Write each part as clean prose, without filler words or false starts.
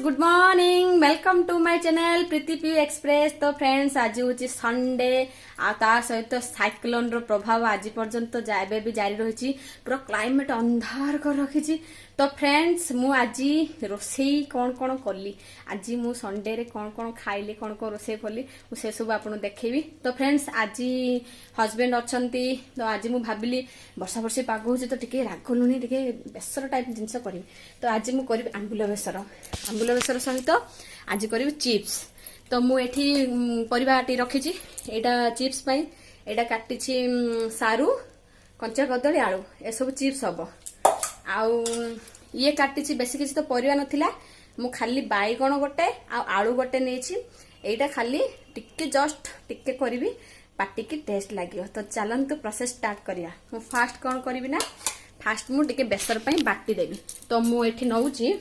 Good morning welcome to my channel Preeti P express. तो friends आज हूँ संडे आ सहित साइक्लोन रो प्रभाव आज पर्यंत जाए भी जारी रही। पूरा क्लाइमेट अंधार कर रखी। तो फ्रेंड्स मु आज रोसई कौन कौन कली आज मु संडे रे कौन कौन खाइली कौन कौन रोसई कली से सब आपको देखेबी। तो फ्रेंड्स आज हजबैंड अच्छी तो आज मु भाविली वर्षा वर्षी पाग हो तो टिके राग लुणी टिके बेसर टाइप जिनस करी। तो आज मु करी आंबुल बेसर सहित आज करी चिप्स। तो मुझे परिवा काटी रखी एटा चिप्स पाई एटा काटी सारू कंचा कदली आलू ए सब चिप्स हम आउ ये काटी बेसी किसी तो परिवा नथिला मु खाली बैगण गोटे आलू गोटे नहीं एटा खाली टिके जस्ट टिके करी पाटी की टेस्ट लगे। तो चलतु प्रोसेस स्टार्ट करिया। मु फास्ट कौन करी ना फास्ट मु टिके बेसर पाई बाटी देवी। तो मु एठी नउची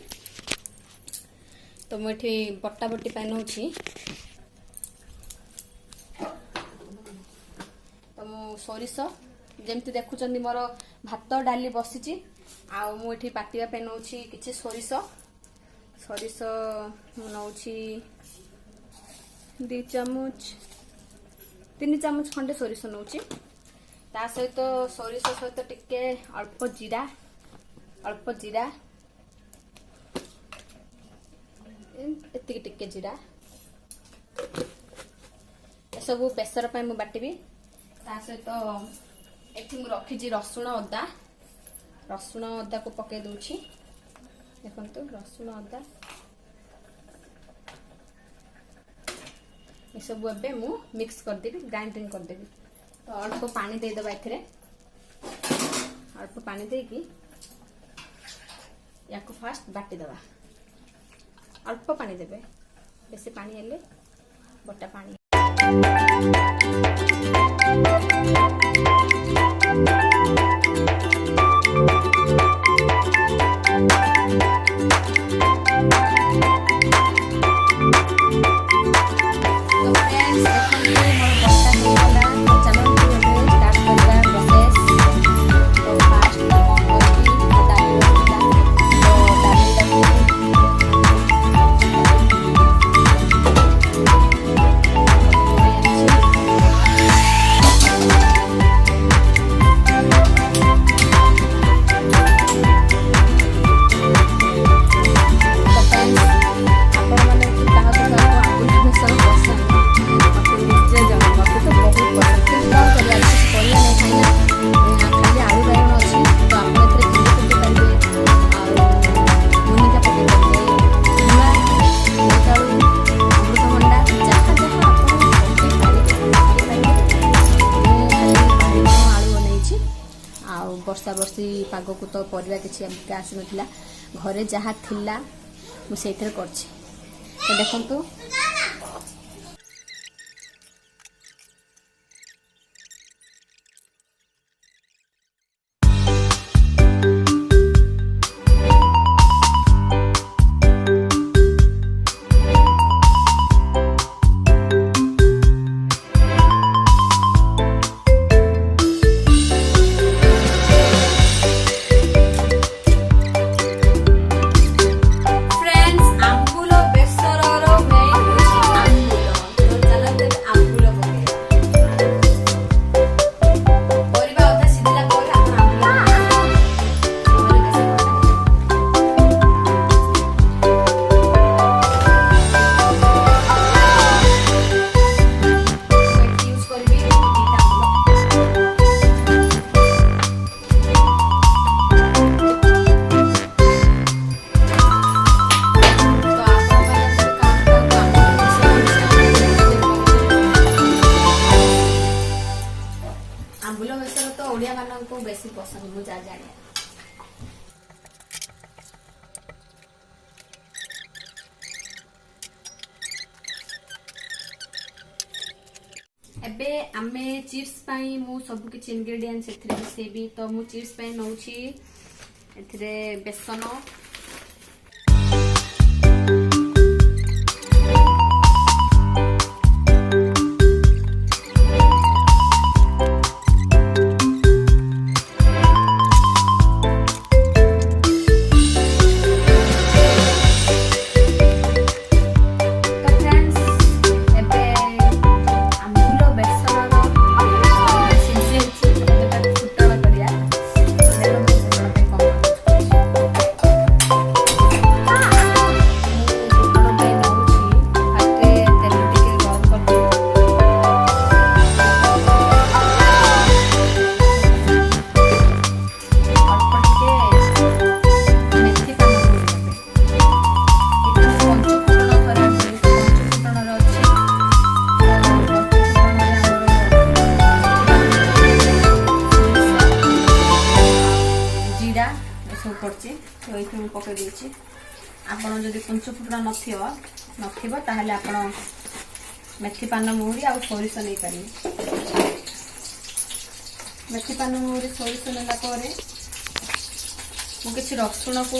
तो मुझे बटा बटी पाई नउची तो मु सोरिष जमती देखुं मोर भात डाली बसी आउ मुझे बाटिया पे नउची किछि सोरिष सोरिष नउची 2 चामच 3 चामच खंडे सोरिष नउची ता सहित सोरिष सहित टिके अल्प जीरा एति टिके जीरा सब बेसर पाई मु बाटिबी। ता सहित एठी मु रखी रसुण अदा को पके दूची देखंतु रसुण अदा ये सब एबे मु मिक्स कर देबी ग्राइंडिंग कर देबी। तो अल्प पानी दे दबा एथिरे अल्प पानी देकी याको फास्ट बाटी दबा अल्प पानी देबे बेसी पानी हेले बटा पानी। वर्षा वर्षी पाग को तो परिवा किसी आसी नथिला घरे जहाँ थिला मु सेथरे करछि। तो देखंतु आंबुल बेसर तो ओडिया मानन को बेसी पसंद मु जाने एबे आमे चिप्स पाई मु सब किछि इंग्रेडिएंट्स एथरे मिसेबी। तो मु चिप्स पाई नउछि एथरे बेसन जदि पंच फुटना नथिबो ताहले आपण मेथी पान मुहरी आ सोरिष नहीं पारे। मेथी पान मुहरी सोरिष नेला परे मु किछि रसुण को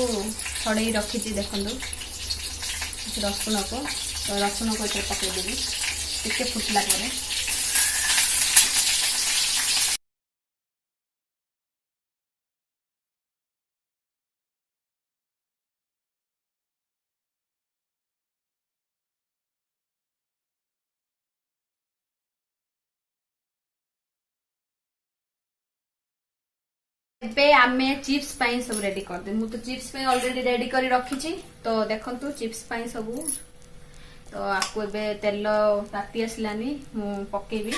छड़े रखी देखु रसुण को पकईदेवी टे फुटला परे एबे आमे चिप्स पाई सब रेडी कर दे। मु तो चिप्स पे ऑलरेडी रेडी करी रखी छी। तो देखंतु चिप्स पाई सब तो आपको एबे तेल ताती आसलानी मु पकेबी।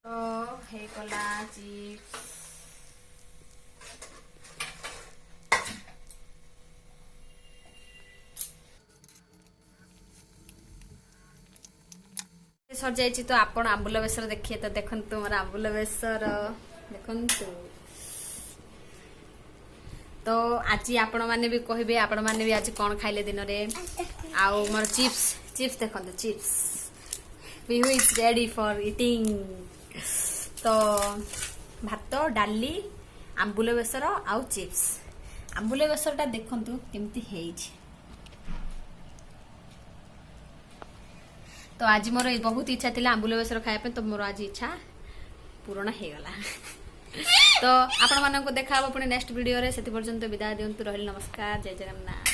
तो हे कला चिप्स सर जाइए। तो आपण आंबुल बेसर देखिए तो देखंतु मोर आंबुल बेसर देखंतु। तो आज आपण माने भी कहबे आपण माने भी आज कोन खाइले दिन रे आउ मोर चिप्स देखंतु chips Bihu is ready for eating. तो भात डाली आंबुल बेसर आउ चिप्स। आंबुल बेसरटा देखंतु केमती हेइछ। तो आज मोर बहुत इच्छा थिला आंबुल बेसर खाया तो मोर आज इच्छा पूर्ण हो गला। तो आपण मानक देखा पुणी नेक्स्ट वीडियो रे। से पर्यंत विदाय दियंतु। रहिल नमस्कार, जय जगन्नाथ।